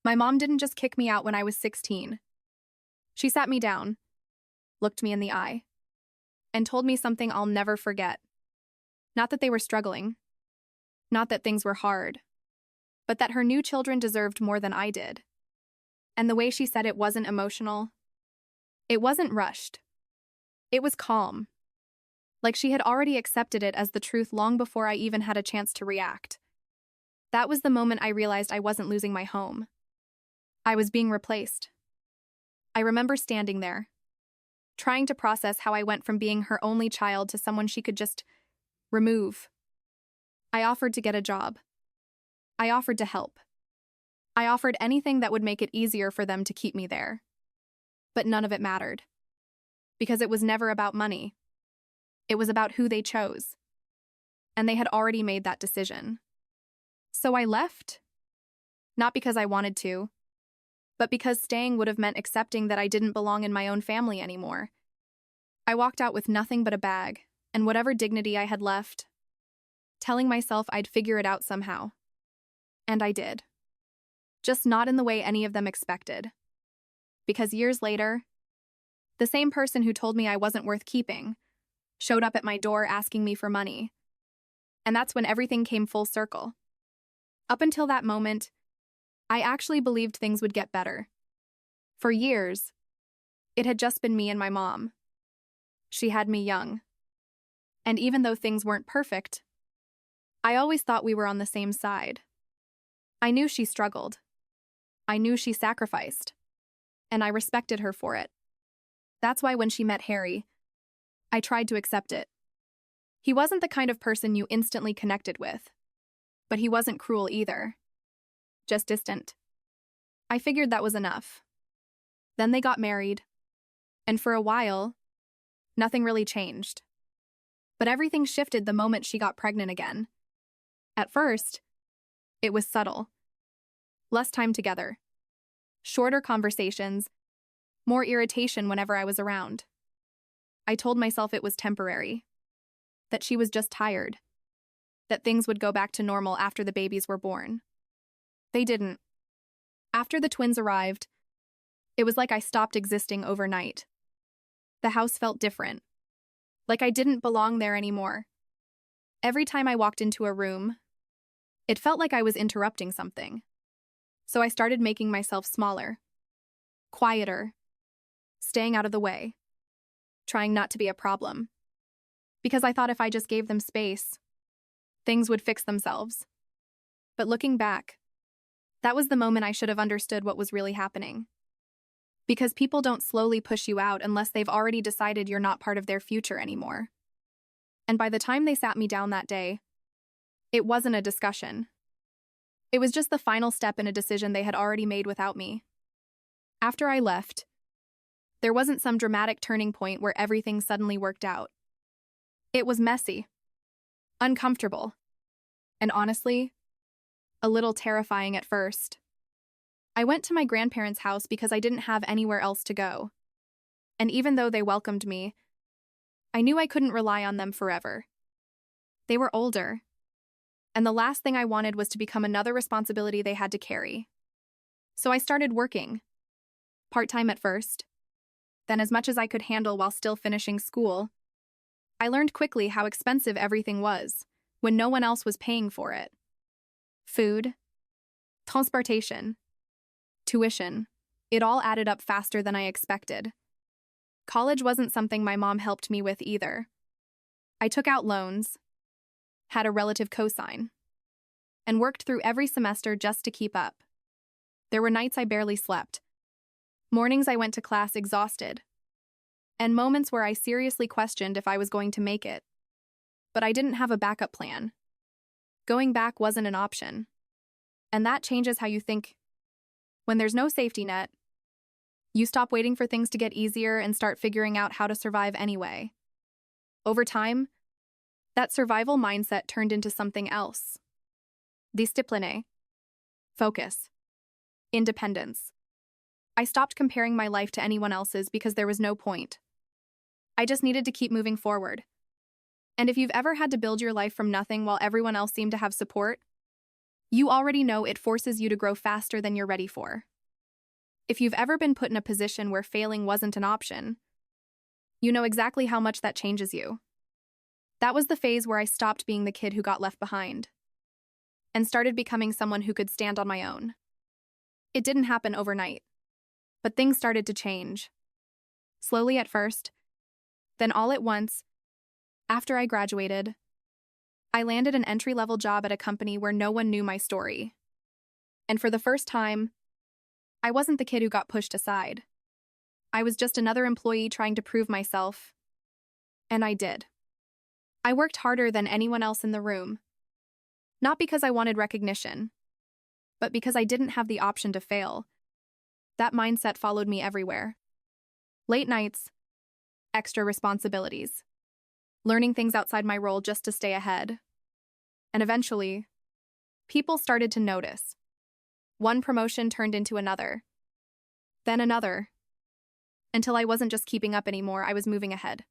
My mom didn't just kick me out when I was 16. She sat me down, looked me in the eye, and told me something I'll never forget. Not that they were struggling, not that things were hard, but that her new children deserved more than I did. And the way she said it wasn't emotional. It wasn't rushed. It was calm. Like she had already accepted it as the truth long before I even had a chance to react. That was the moment I realized I wasn't losing my home. I was being replaced. I remember standing there, trying to process how I went from being her only child to someone she could just remove. I offered to get a job. I offered to help. I offered anything that would make it easier for them to keep me there. But none of it mattered. Because it was never about money. It was about who they chose. And they had already made that decision. So I left. Not because I wanted to, but because staying would have meant accepting that I didn't belong in my own family anymore. I walked out with nothing but a bag, and whatever dignity I had left, telling myself I'd figure it out somehow. And I did. Just not in the way any of them expected. Because years later, the same person who told me I wasn't worth keeping showed up at my door asking me for money. And that's when everything came full circle. Up until that moment, I actually believed things would get better. For years, it had just been me and my mom. She had me young. And even though things weren't perfect, I always thought we were on the same side. I knew she struggled. I knew she sacrificed. And I respected her for it. That's why when she met Harry, I tried to accept it. He wasn't the kind of person you instantly connected with. But he wasn't cruel either. Just distant. I figured that was enough. Then they got married. And for a while, nothing really changed. But everything shifted the moment she got pregnant again. At first, it was subtle. Less time together. Shorter conversations. More irritation whenever I was around. I told myself it was temporary. That she was just tired. That things would go back to normal after the babies were born. They didn't. After the twins arrived, it was like I stopped existing overnight. The house felt different. Like I didn't belong there anymore. Every time I walked into a room, it felt like I was interrupting something. So I started making myself smaller, quieter, staying out of the way, trying not to be a problem. Because I thought if I just gave them space, things would fix themselves. But looking back, that was the moment I should have understood what was really happening. Because people don't slowly push you out unless they've already decided you're not part of their future anymore. And by the time they sat me down that day, it wasn't a discussion. It was just the final step in a decision they had already made without me. After I left, there wasn't some dramatic turning point where everything suddenly worked out. It was messy, uncomfortable, and honestly, a little terrifying at first. I went to my grandparents' house because I didn't have anywhere else to go. And even though they welcomed me, I knew I couldn't rely on them forever. They were older, and the last thing I wanted was to become another responsibility they had to carry. So I started working, part-time at first, then as much as I could handle while still finishing school. I learned quickly how expensive everything was when no one else was paying for it. Food, transportation, tuition, it all added up faster than I expected. College wasn't something my mom helped me with either. I took out loans, had a relative cosign, and worked through every semester just to keep up. There were nights I barely slept, mornings I went to class exhausted, and moments where I seriously questioned if I was going to make it. But I didn't have a backup plan. Going back wasn't an option. And that changes how you think. When there's no safety net, you stop waiting for things to get easier and start figuring out how to survive anyway. Over time, that survival mindset turned into something else. Discipline, focus, independence. I stopped comparing my life to anyone else's because there was no point. I just needed to keep moving forward. And if you've ever had to build your life from nothing while everyone else seemed to have support, You already know it forces you to grow faster than you're ready for. If you've ever been put in a position where failing wasn't an option, you know exactly how much that changes you. That was the phase where I stopped being the kid who got left behind and started becoming someone who could stand on my own. It didn't happen overnight, but things started to change. Slowly at first, then all at once. After I graduated, I landed an entry-level job at a company where no one knew my story. And for the first time, I wasn't the kid who got pushed aside. I was just another employee trying to prove myself. And I did. I worked harder than anyone else in the room. Not because I wanted recognition, but because I didn't have the option to fail. That mindset followed me everywhere. Late nights, extra responsibilities, learning things outside my role just to stay ahead. And eventually, people started to notice. One promotion turned into another, then another, until I wasn't just keeping up anymore, I was moving ahead.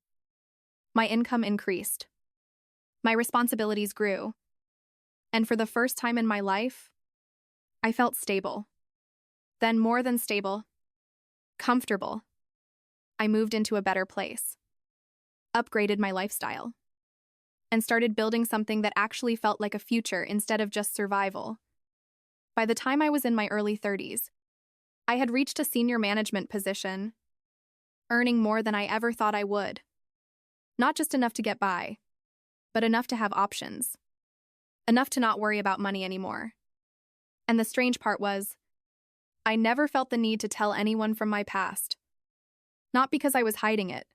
My income increased. My responsibilities grew. And for the first time in my life, I felt stable. Then more than stable, comfortable. I moved into a better place, upgraded my lifestyle, and started building something that actually felt like a future instead of just survival. By the time I was in my early 30s, I had reached a senior management position, earning more than I ever thought I would. Not just enough to get by, but enough to have options. Enough to not worry about money anymore. And the strange part was, I never felt the need to tell anyone from my past. Not because I was hiding it,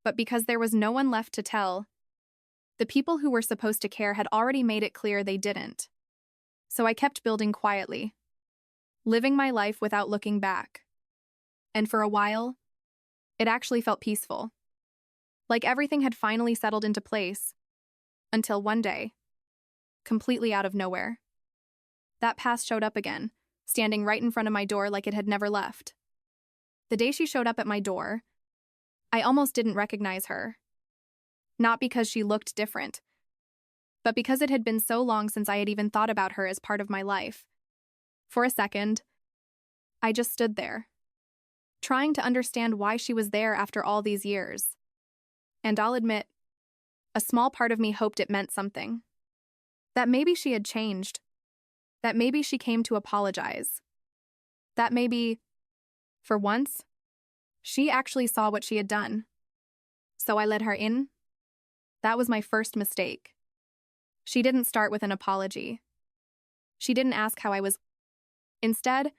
but because there was no one left to tell. The people who were supposed to care had already made it clear they didn't. So I kept building quietly, living my life without looking back. And for a while, it actually felt peaceful. Like everything had finally settled into place. Until one day, completely out of nowhere, that past showed up again, standing right in front of my door like it had never left. The day she showed up at my door, I almost didn't recognize her. Not because she looked different, but because it had been so long since I had even thought about her as part of my life. For a second, I just stood there, trying to understand why she was there after all these years. And I'll admit, a small part of me hoped it meant something. That maybe she had changed. That maybe she came to apologize. That maybe, for once, she actually saw what she had done. So I let her in. That was my first mistake. She didn't start with an apology. She didn't ask how I was. Instead,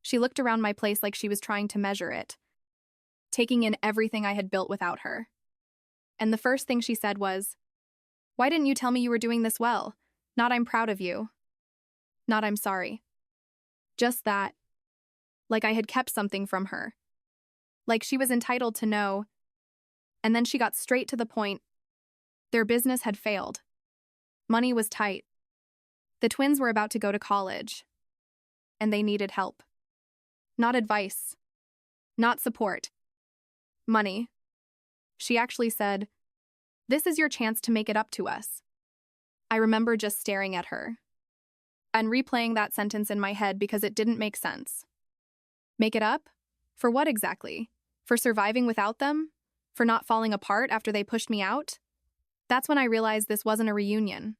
she looked around my place like she was trying to measure it, taking in everything I had built without her. And the first thing she said was, "Why didn't you tell me you were doing this well? Not I'm proud of you. Not I'm sorry." Just that. Like I had kept something from her. Like she was entitled to know. And then she got straight to the point. Their business had failed. Money was tight. The twins were about to go to college. And they needed help. Not advice. Not support. Money. She actually said, "This is your chance to make it up to us." I remember just staring at her and replaying that sentence in my head because it didn't make sense. Make it up? For what exactly? For surviving without them? For not falling apart after they pushed me out? That's when I realized this wasn't a reunion.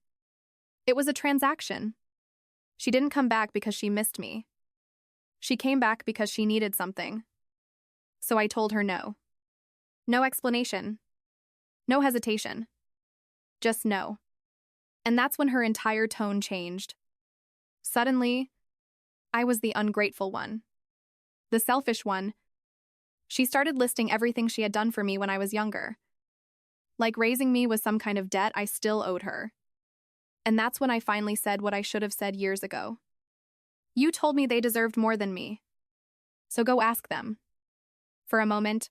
It was a transaction. She didn't come back because she missed me. She came back because she needed something. So I told her no. No explanation. No hesitation. Just no. And that's when her entire tone changed. Suddenly, I was the ungrateful one. The selfish one. She started listing everything she had done for me when I was younger. Like raising me was some kind of debt I still owed her. And that's when I finally said what I should have said years ago. "You told me they deserved more than me. So go ask them." For a moment,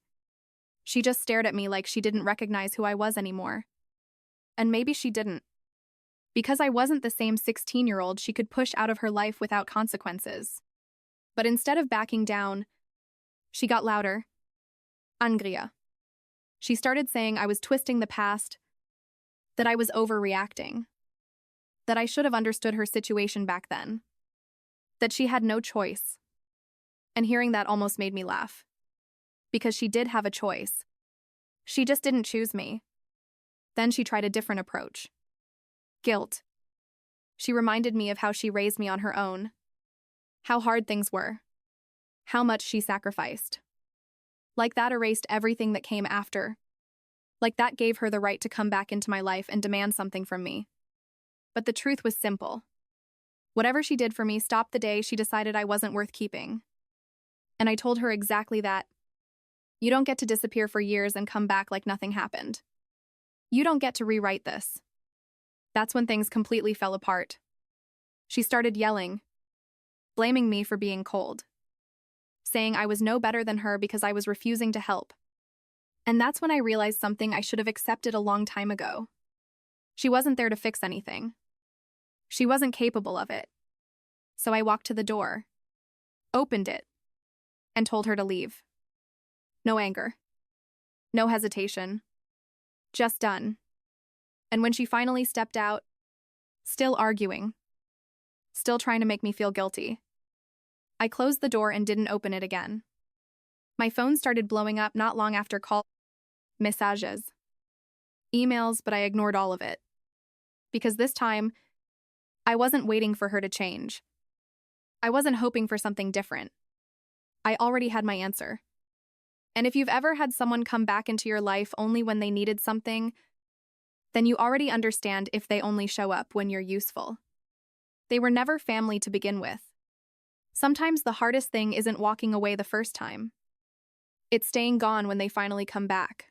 she just stared at me like she didn't recognize who I was anymore. And maybe she didn't. Because I wasn't the same 16-year-old she could push out of her life without consequences. But instead of backing down, she got louder. Angria. She started saying I was twisting the past, that I was overreacting. that I should have understood her situation back then, that she had no choice. And hearing that almost made me laugh. Because she did have a choice. She just didn't choose me. Then she tried a different approach. Guilt. She reminded me of how she raised me on her own, how hard things were, how much she sacrificed. Like that erased everything that came after. Like that gave her the right to come back into my life and demand something from me. But the truth was simple. Whatever she did for me stopped the day she decided I wasn't worth keeping. And I told her exactly that. You don't get to disappear for years and come back like nothing happened. You don't get to rewrite this. That's when things completely fell apart. She started yelling, blaming me for being cold, saying I was no better than her because I was refusing to help. And that's when I realized something I should have accepted a long time ago. She wasn't there to fix anything. She wasn't capable of it. So I walked to the door, opened it, and told her to leave. No anger. No hesitation. Just done. And when she finally stepped out, still arguing, still trying to make me feel guilty, I closed the door and didn't open it again. My phone started blowing up not long after call messages, emails, but I ignored all of it. Because this time, I wasn't waiting for her to change. I wasn't hoping for something different. I already had my answer. And if you've ever had someone come back into your life only when they needed something, then you already understand if they only show up when you're useful. They were never family to begin with. Sometimes the hardest thing isn't walking away the first time. It's staying gone when they finally come back.